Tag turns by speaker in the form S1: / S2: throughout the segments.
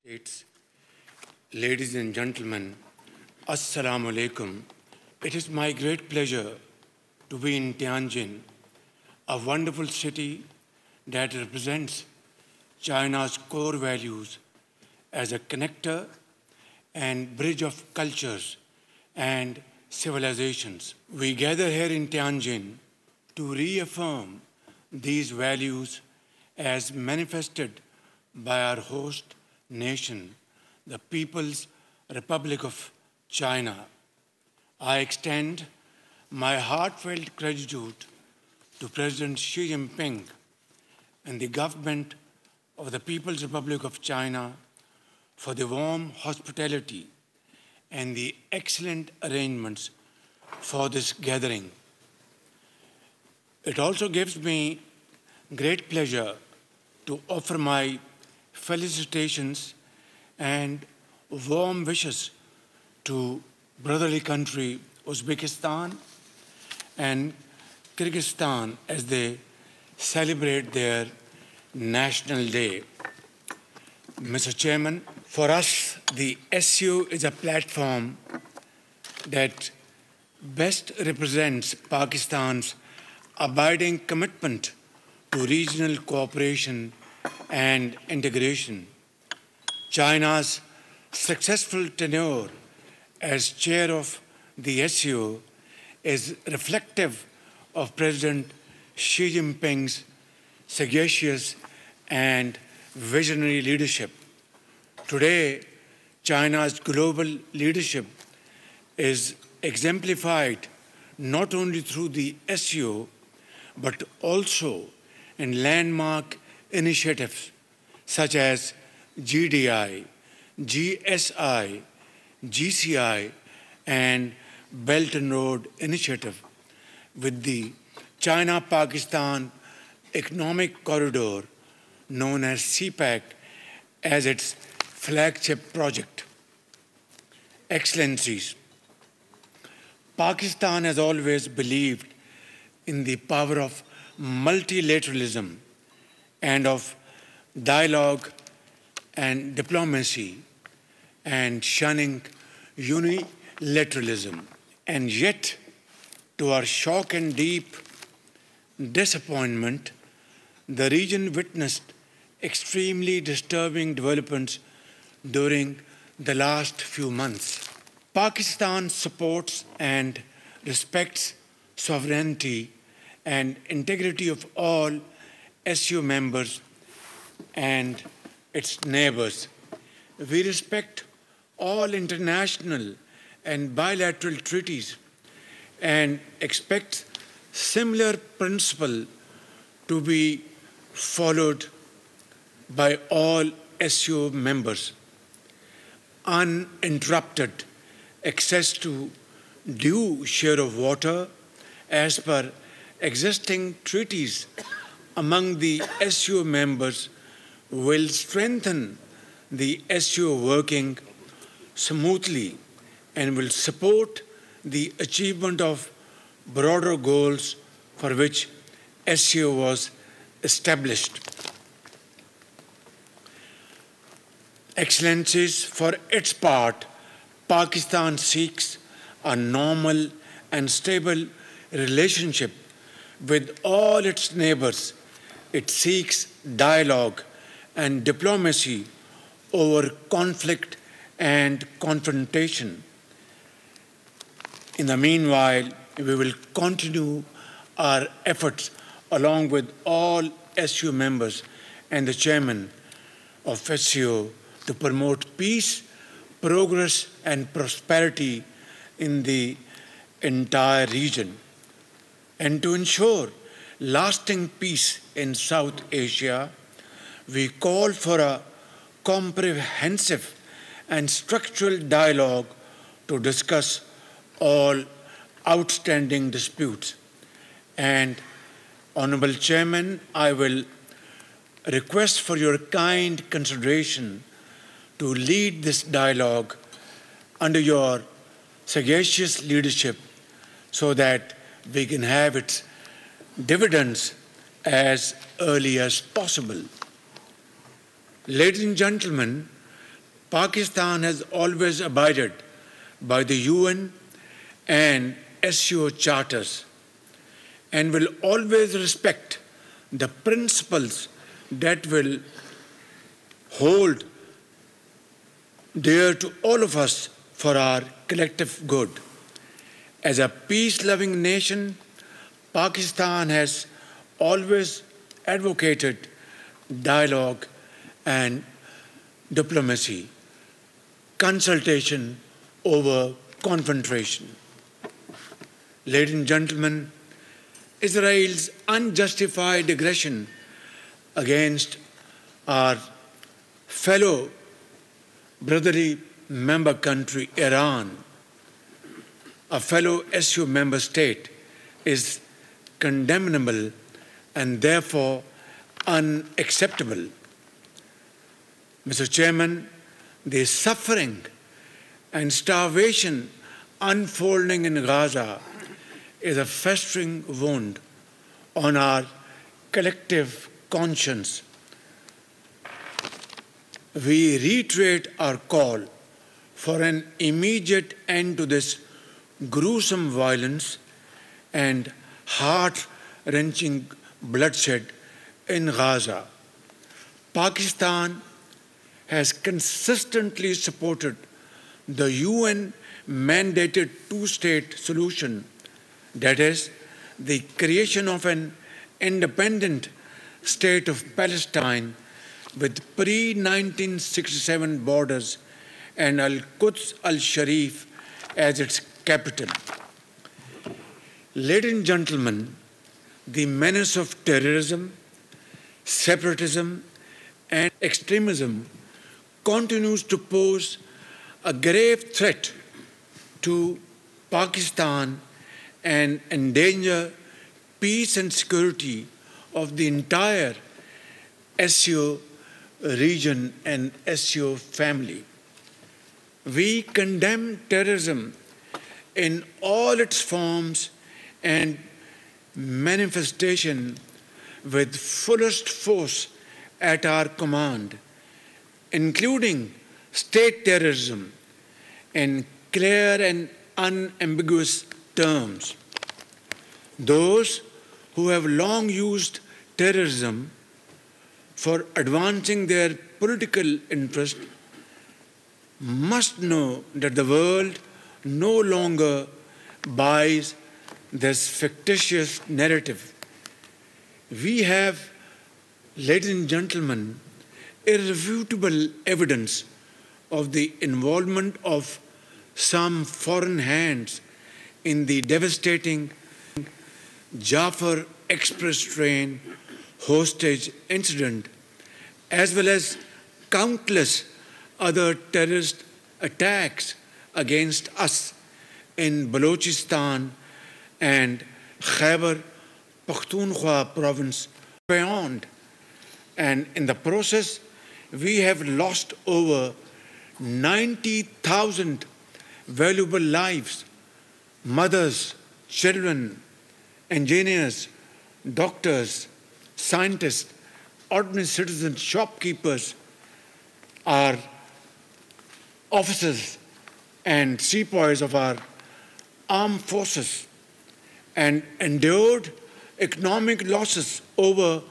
S1: States, ladies and gentlemen, Assalamu alaikum. It is my great pleasure to be in Tianjin, a wonderful city that represents China's core values as a connector and bridge of cultures and civilizations. We gather here in Tianjin to reaffirm these values as manifested by our host nation, the People's Republic of China. I extend my heartfelt gratitude to President Xi Jinping and the government of the People's Republic of China for the warm hospitality and the excellent arrangements for this gathering. It also gives me great pleasure to offer my felicitations and warm wishes to brotherly country Uzbekistan and Kyrgyzstan as they celebrate their National Day. Mr. Chairman, for us, the SCO is a platform that best represents Pakistan's abiding commitment to regional cooperation and integration. China's successful tenure as chair of the SCO is reflective of President Xi Jinping's sagacious and visionary leadership. Today, China's global leadership is exemplified not only through the SCO, but also in landmark initiatives such as GDI, GSI, GCI, and Belt and Road Initiative, with the China-Pakistan Economic Corridor, known as CPEC, as its flagship project. Excellencies, Pakistan has always believed in the power of multilateralism and of dialogue and diplomacy and shunning unilateralism. And yet, to our shock and deep disappointment, the region witnessed extremely disturbing developments during the last few months. Pakistan supports and respects sovereignty and integrity of all SCO members and its neighbors. We respect all international and bilateral treaties and expect similar principle to be followed by all SCO members. Uninterrupted access to due share of water as per existing treaties among the SCO members will strengthen the SCO working smoothly and will support the achievement of broader goals for which SCO was established. Excellencies, for its part, Pakistan seeks a normal and stable relationship with all its neighbors. It seeks dialogue and diplomacy over conflict and confrontation. In the meanwhile, we will continue our efforts along with all SCO members and the chairman of SCO to promote peace, progress, and prosperity in the entire region, and to ensure lasting peace in South Asia. We call for a comprehensive and structural dialogue to discuss all outstanding disputes. And, Honorable Chairman, I will request for your kind consideration to lead this dialogue under your sagacious leadership so that we can have its dividends as early as possible. Ladies and gentlemen, Pakistan has always abided by the UN and SCO charters and will always respect the principles that will hold dear to all of us for our collective good. As a peace-loving nation, Pakistan has always advocated dialogue and diplomacy, consultation over confrontation. Ladies and gentlemen, Israel's unjustified aggression against our fellow brotherly member country, Iran, a fellow SCO member state, is condemnable and therefore unacceptable. Mr. Chairman, the suffering and starvation unfolding in Gaza is a festering wound on our collective conscience. We reiterate our call for an immediate end to this gruesome violence and heart-wrenching bloodshed in Gaza. Pakistan has consistently supported the UN-mandated two-state solution, that is, the creation of an independent state of Palestine with pre-1967 borders and Al-Quds al-Sharif as its capital. Ladies and gentlemen, the menace of terrorism, separatism, and extremism continues to pose a grave threat to Pakistan and endanger peace and security of the entire SCO region and SCO family. We condemn terrorism in all its forms and manifestation with fullest force at our command, including state terrorism in clear and unambiguous terms. Those who have long used terrorism for advancing their political interest must know that the world no longer buys this fictitious narrative. We have, ladies and gentlemen, irrefutable evidence of the involvement of some foreign hands in the devastating Jafar Express train hostage incident, as well as countless other terrorist attacks against us in Balochistan and Khyber Pakhtunkhwa province beyond. And in the process, we have lost over 90,000 valuable lives, mothers, children, engineers, doctors, scientists, ordinary citizens, shopkeepers, our officers and sepoys of our armed forces, and endured economic losses over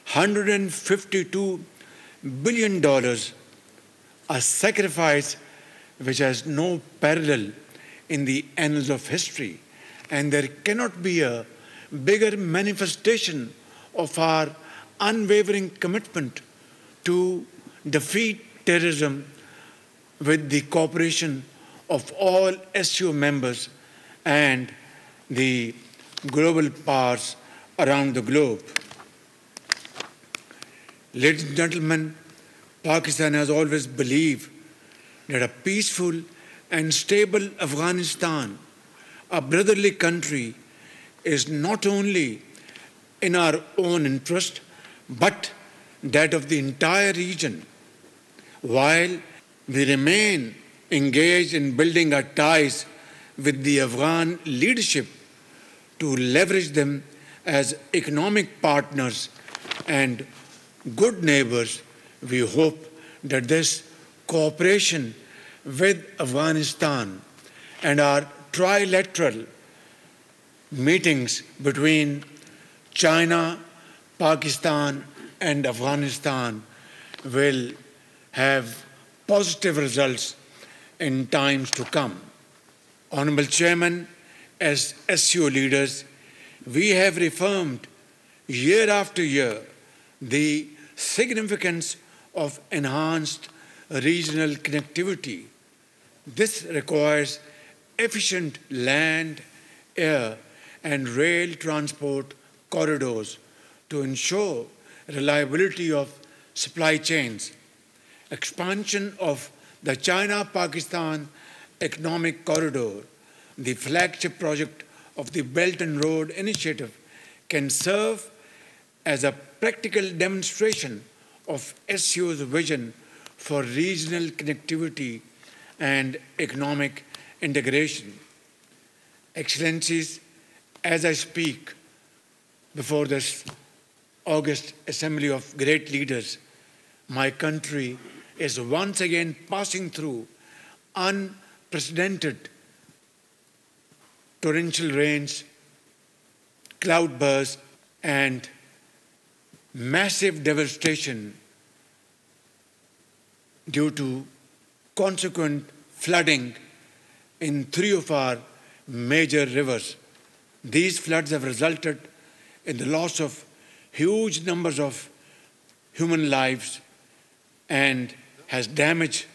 S1: $152 billion, a sacrifice which has no parallel in the annals of history. And there cannot be a bigger manifestation of our unwavering commitment to defeat terrorism with the cooperation of all SCO members and the global powers around the globe. Ladies and gentlemen, Pakistan has always believed that a peaceful and stable Afghanistan, a brotherly country, is not only in our own interest, but that of the entire region. While we remain engaged in building our ties with the Afghan leadership to leverage them as economic partners and good neighbors, we hope that this cooperation with Afghanistan and our trilateral meetings between China, Pakistan, and Afghanistan will have positive results in times to come. Honorable Chairman, as SCO leaders, we have reaffirmed year after year the significance of enhanced regional connectivity. This requires efficient land, air, and rail transport corridors to ensure reliability of supply chains. Expansion of the China-Pakistan Economic Corridor, the flagship project of the Belt and Road Initiative, can serve as a practical demonstration of SCO's vision for regional connectivity and economic integration. Excellencies, as I speak before this August Assembly of Great Leaders, my country is once again passing through unprecedented torrential rains, cloudbursts, and massive devastation due to consequent flooding in 3 of our major rivers. These floods have resulted in the loss of huge numbers of human lives and has damaged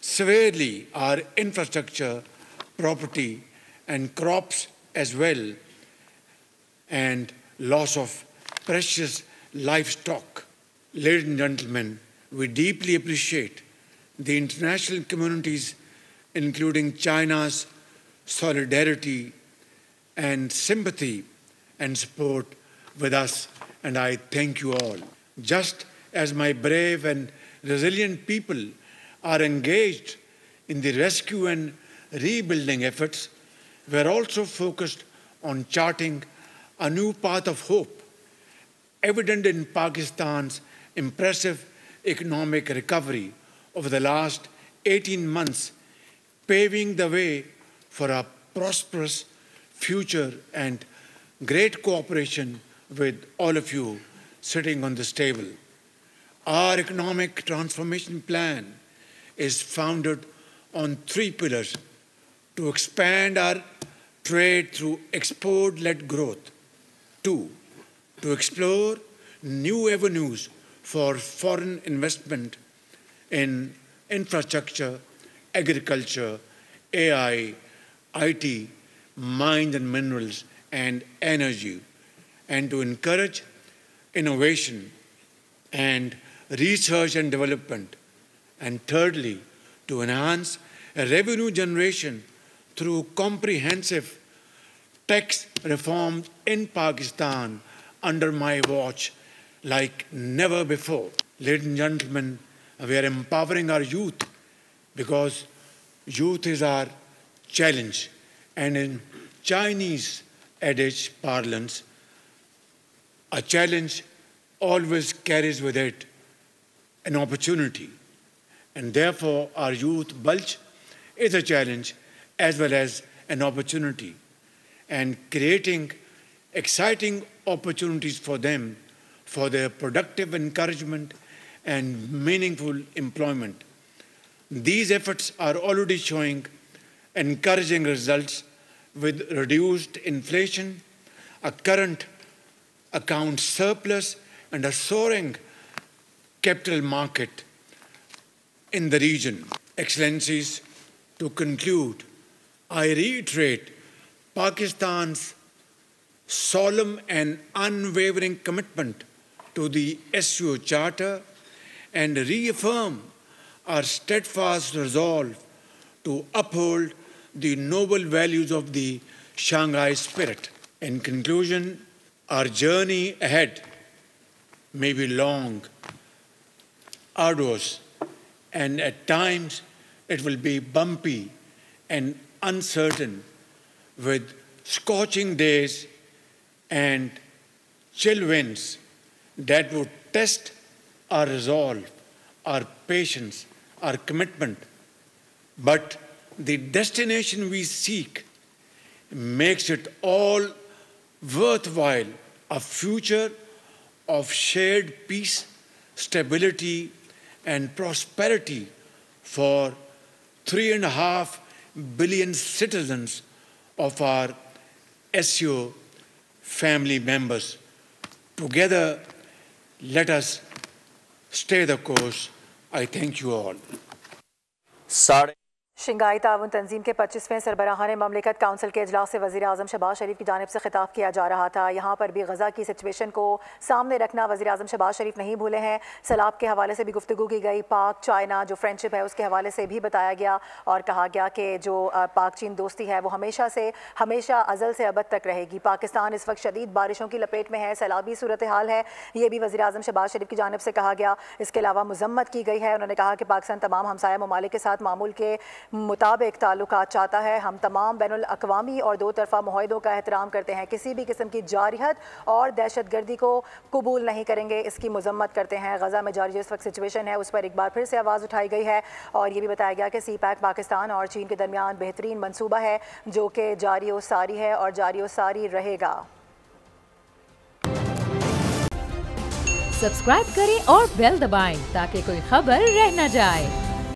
S1: severely our infrastructure, property, and crops as well, and loss of precious livestock. Ladies and gentlemen, we deeply appreciate the international community's, including China's, solidarity and sympathy and support with us, and I thank you all. Just as my brave and resilient people are engaged in the rescue and rebuilding efforts, we are also focused on charting a new path of hope, evident in Pakistan's impressive economic recovery over the last 18 months, paving the way for a prosperous future and great cooperation with all of you sitting on this table. Our economic transformation plan is founded on 3 pillars: to expand our trade through export-led growth; 2, to explore new avenues for foreign investment in infrastructure, agriculture, AI, IT, mines and minerals, and energy, and to encourage innovation and research and development; and thirdly, to enhance revenue generation through comprehensive tax reforms in Pakistan under my watch like never before. Ladies and gentlemen, we are empowering our youth because youth is our challenge. And in Chinese adage parlance, a challenge always carries with it an opportunity. And therefore, our youth bulge is a challenge as well as an opportunity. And creating exciting opportunities for them for their productive encouragement and meaningful employment. These efforts are already showing encouraging results with reduced inflation, a current account surplus, and a soaring capital market in the region. Excellencies, to conclude, I reiterate Pakistan's solemn and unwavering commitment to the SCO Charter and reaffirm our steadfast resolve to uphold the noble values of the Shanghai spirit. In conclusion, our journey ahead may be long, arduous, and at times it will be bumpy and uncertain, with scorching days and chill winds that would test our resolve, our patience, our commitment, but the destination we seek makes it all worthwhile, a future of shared peace, stability, and prosperity for 3.5 billion citizens of our SCO family members. Together, let us stay the course. I thank you all.
S2: Shanghai ताउन तंजीम के 25वें सरबराहान ममलिकत council के इजलास से वज़ीर आज़म शहबाज शरीफ की जानिब से खिताब किया जा रहा था। यहाँ पर भी गज़ा की सिचुएशन को सामने रखना वज़ीर आज़म शहबाज शरीफ नहीं भूले हैं। सैलाब के हवाले से भी गुफ्तगू की गई, पाक चाइना जो फ्रेंडशिप है उसके हवाले से भी बताया गया और कहा गया कि जो पाक चीन दोस्ती है वो हमेशा अज़ल से अबद तक रहेगी। पाकिस्तान इस वक्त शदीद बारिशों की लपेट में है, सैलाबी सूरत हाल है, ये भी वज़ीर आज़म शहबाज शरीफ की जानिब से कहा गया। इसके अलावा मज़म्मत की गई है। उन्होंने कहा कि पाकिस्तान तमाम हमसाया ममालिक के साथ मामूल के मुताबिक ताल्लुकात चाहता है। हम तमाम बैनुल अक़वामी और दो तरफ़ा मुआहिदों का एहतराम करते हैं। किसी भी किस्म की जारियत और दहशत गर्दी को कबूल नहीं करेंगे, इसकी मज़म्मत करते हैं। गज़ा में जारी जो इस वक्त सिचुएशन है उस पर एक बार फिर से आवाज़ उठाई गई है और ये भी बताया गया कि CPAC पाकिस्तान और चीन के दरमियान बेहतरीन मनसूबा है जो कि जारी व सारी है और जारी व सारी रहेगा।
S3: सब्सक्राइब करें और बेल दबाएं ताकि कोई खबर रह न जाए।